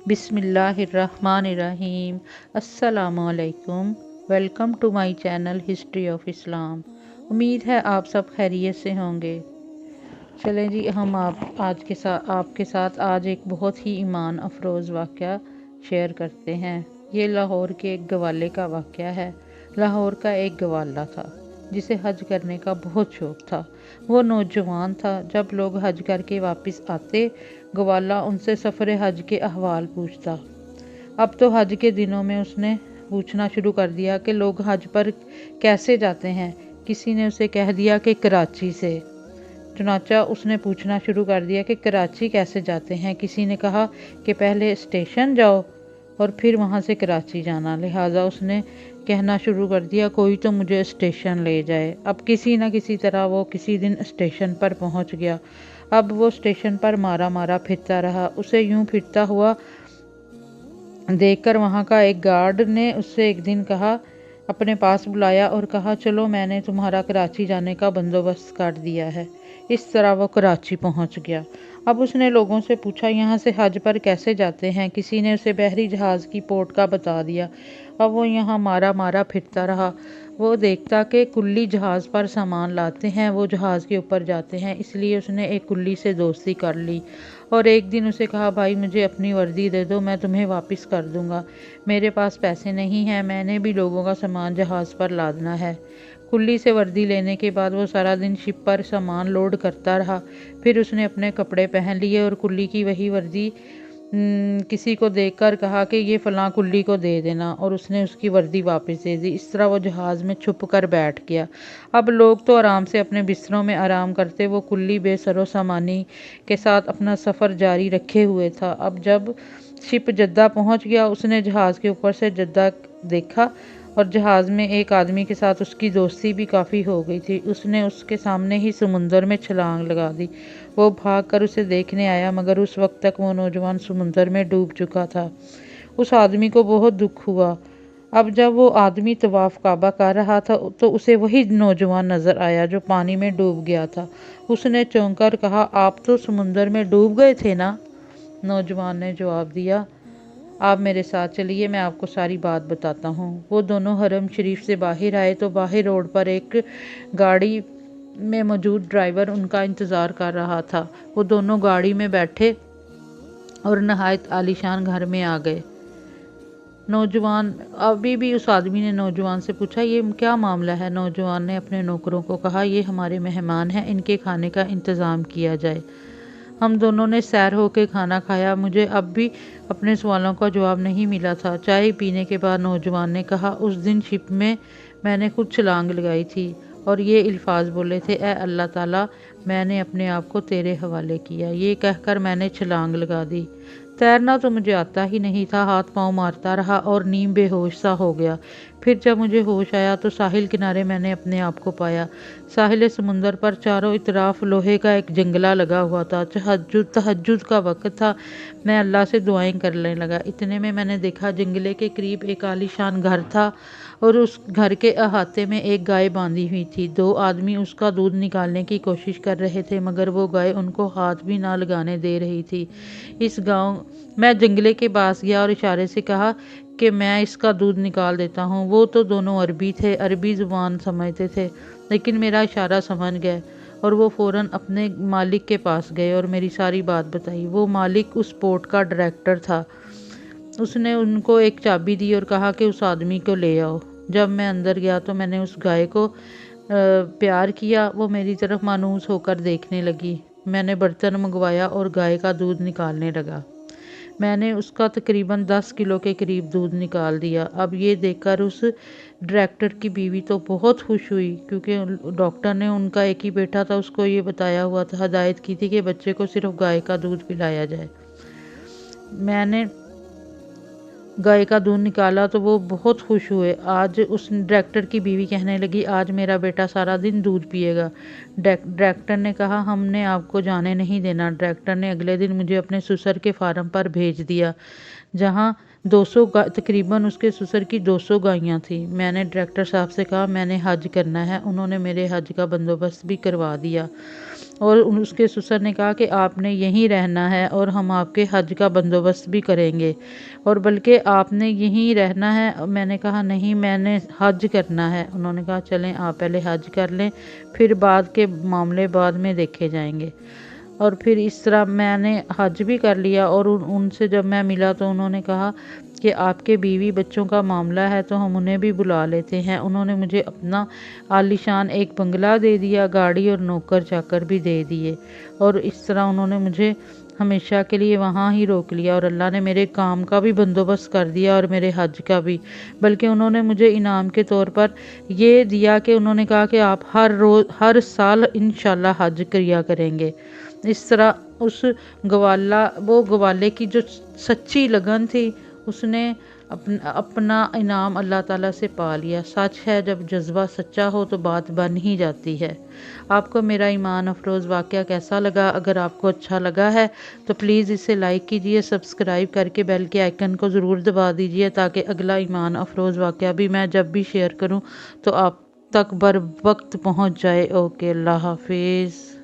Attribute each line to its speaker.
Speaker 1: बिस्मिल्लाहिर्रहमानिर्रहीम। अस्सलामु अलैकुम। Welcome to my channel history of Islam. उम्मीद है आप सब खैरियत से होंगे। चलें जी, हम आपके साथ आज एक बहुत ही ईमान अफरोज़ वाक़या शेयर करते हैं। ये लाहौर के एक गवाले का वाक़या है। लाहौर का एक गवाला था जिसे हज करने का बहुत शौक़ था। वो नौजवान था। जब लोग हज करके वापस आते, गवाला उनसे सफ़र हज के अहवाल पूछता। अब तो हज के दिनों में उसने पूछना शुरू कर दिया कि लोग हज पर कैसे जाते हैं। किसी ने उसे कह दिया कि कराची से। चुनाचा उसने पूछना शुरू कर दिया कि कराची कैसे जाते हैं। किसी ने कहा कि पहले स्टेशन जाओ और फिर वहाँ से कराची जाना। लिहाजा उसने कहना शुरू कर दिया, कोई तो मुझे स्टेशन ले जाए। अब किसी न किसी तरह वो किसी दिन स्टेशन पर पहुँच गया। अब वो स्टेशन पर मारा मारा फिरता रहा। उसे यूं फिरता हुआ देखकर वहाँ का एक गार्ड ने उससे एक दिन कहा, अपने पास बुलाया और कहा, चलो मैंने तुम्हारा कराची जाने का बंदोबस्त कर दिया है। इस तरह वो कराची पहुँच गया। अब उसने लोगों से पूछा, यहाँ से हज पर कैसे जाते हैं। किसी ने उसे बहरी जहाज़ की पोर्ट का बता दिया। अब वो यहाँ मारा मारा फिरता रहा। वो देखता कि कुल्ली जहाज़ पर सामान लाते हैं, वो जहाज़ के ऊपर जाते हैं। इसलिए उसने एक कुल्ली से दोस्ती कर ली और एक दिन उसे कहा, भाई मुझे अपनी वर्दी दे दो, मैं तुम्हें वापस कर दूंगा। मेरे पास पैसे नहीं हैं, मैंने भी लोगों का सामान जहाज़ पर लादना है। कुल्ली से वर्दी लेने के बाद वो सारा दिन शिप पर सामान लोड करता रहा। फिर उसने अपने कपड़े पहन लिए और कुल्ली की वही वर्दी किसी को देखकर कहा कि ये फ़लाँ कुल्ली को दे देना, और उसने उसकी वर्दी वापस दे दी। इस तरह वो जहाज़ में छुप कर बैठ गया। अब लोग तो आराम से अपने बिस्तरों में आराम करते, वो कुल्ली बेसरो सामानी के साथ अपना सफ़र जारी रखे हुए था। अब जब शिप जद्दा पहुंच गया, उसने जहाज़ के ऊपर से जद्दा देखा और जहाज़ में एक आदमी के साथ उसकी दोस्ती भी काफ़ी हो गई थी। उसने उसके सामने ही समुंदर में छलांग लगा दी। वो भागकर उसे देखने आया, मगर उस वक्त तक वो नौजवान समुंदर में डूब चुका था। उस आदमी को बहुत दुख हुआ। अब जब वो आदमी तवाफ काबा कर रहा था तो उसे वही नौजवान नज़र आया जो पानी में डूब गया था। उसने चौंक कर कहा, आप तो समुंदर में डूब गए थे ना। नौजवान ने जवाब दिया, आप मेरे साथ चलिए, मैं आपको सारी बात बताता हूँ। वो दोनों हरम शरीफ से बाहर आए तो बाहर रोड पर एक गाड़ी में मौजूद ड्राइवर उनका इंतज़ार कर रहा था। वो दोनों गाड़ी में बैठे और नहायत आलीशान घर में आ गए। नौजवान अभी भी उस आदमी ने नौजवान से पूछा, ये क्या मामला है। नौजवान ने अपने नौकरों को कहा, ये हमारे मेहमान हैं, इनके खाने का इंतज़ाम किया जाए। हम दोनों ने सैर होकर खाना खाया। मुझे अब भी अपने सवालों का जवाब नहीं मिला था। चाय पीने के बाद नौजवान ने कहा, उस दिन शिप में मैंने खुद छलांग लगाई थी और ये अल्फाज बोले थे, ए अल्लाह ताला, मैंने अपने आप को तेरे हवाले किया। ये कहकर मैंने छलांग लगा दी। तैरना तो मुझे आता ही नहीं था, हाथ पांव मारता रहा और नीम बेहोश सा हो गया। फिर जब मुझे होश आया तो साहिल किनारे मैंने अपने आप को पाया। साहिल समुंदर पर चारों इतराफ लोहे का एक जंगला लगा हुआ था। तहज्जुद का वक्त था। मैं अल्लाह से दुआएं करने लगा। इतने में मैंने देखा जंगले के करीब एक आलीशान घर था और उस घर के अहाते में एक गाय बांधी हुई थी। दो आदमी उसका दूध निकालने की कोशिश कर रहे थे, मगर वो गाय उनको हाथ भी ना लगाने दे रही थी। मैं जंगले के पास गया और इशारे से कहा कि मैं इसका दूध निकाल देता हूँ। वो तो दोनों अरबी थे, अरबी ज़ुबान समझते थे, लेकिन मेरा इशारा समझ गए और वो फ़ौरन अपने मालिक के पास गए और मेरी सारी बात बताई। वो मालिक उस पोर्ट का डायरेक्टर था। उसने उनको एक चाबी दी और कहा कि उस आदमी को ले आओ। जब मैं अंदर गया तो मैंने उस गाय को प्यार किया। वो मेरी तरफ मायूस होकर देखने लगी। मैंने बर्तन मंगवाया और गाय का दूध निकालने लगा। मैंने उसका तकरीबन 10 किलो के करीब दूध निकाल दिया। अब ये देखकर उस डायरेक्टर की बीवी तो बहुत खुश हुई, क्योंकि डॉक्टर ने, उनका एक ही बेटा था, उसको ये बताया हुआ था, हदायत की थी कि बच्चे को सिर्फ गाय का दूध पिलाया जाए। मैंने गाय का दूध निकाला तो वो बहुत खुश हुए। आज उस डायरेक्टर की बीवी कहने लगी, आज मेरा बेटा सारा दिन दूध पिएगा। डायरेक्टर ने कहा, हमने आपको जाने नहीं देना। डायरेक्टर ने अगले दिन मुझे अपने ससुर के फार्म पर भेज दिया, जहाँ 200 तकरीबन उसके ससुर की 200 गायें थी। मैंने डायरेक्टर साहब से कहा मैंने हज करना है, उन्होंने मेरे हज का बंदोबस्त भी करवा दिया और उसके ससुर ने कहा कि आपने यहीं रहना है और हम आपके हज का बंदोबस्त भी करेंगे और बल्कि आपने यहीं रहना है। मैंने कहा नहीं, मैंने हज करना है। उन्होंने कहा चलें आप पहले हज कर लें, फिर बाद के मामले बाद में देखे जाएंगे। और फिर इस तरह मैंने हज भी कर लिया और उनसे जब मैं मिला तो उन्होंने कहा कि आपके बीवी बच्चों का मामला है तो हम उन्हें भी बुला लेते हैं। उन्होंने मुझे अपना आलीशान एक बंगला दे दिया, गाड़ी और नौकर चाकर भी दे दिए और इस तरह उन्होंने मुझे हमेशा के लिए वहाँ ही रोक लिया और अल्लाह ने मेरे काम का भी बंदोबस्त कर दिया और मेरे हज का भी। बल्कि उन्होंने मुझे इनाम के तौर पर ये दिया कि उन्होंने कहा कि आप हर साल इंशाल्लाह हज किया करेंगे। इस तरह उस वो ग्वाले की जो सच्ची लगन थी उसने अपना इनाम अल्लाह ताला से पा लिया। सच है, जब जज्बा सच्चा हो तो बात बन ही जाती है। आपको मेरा ईमान अफरोज़ वाक़या कैसा लगा? अगर आपको अच्छा लगा है तो प्लीज़ इसे लाइक कीजिए, सब्सक्राइब करके बेल के आइकन को ज़रूर दबा दीजिए ताकि अगला ईमान अफरोज़ वाक़या भी मैं जब भी शेयर करूँ तो आप तक बर वक्त पहुँच जाए। ओके, अल्लाह हाफिज़।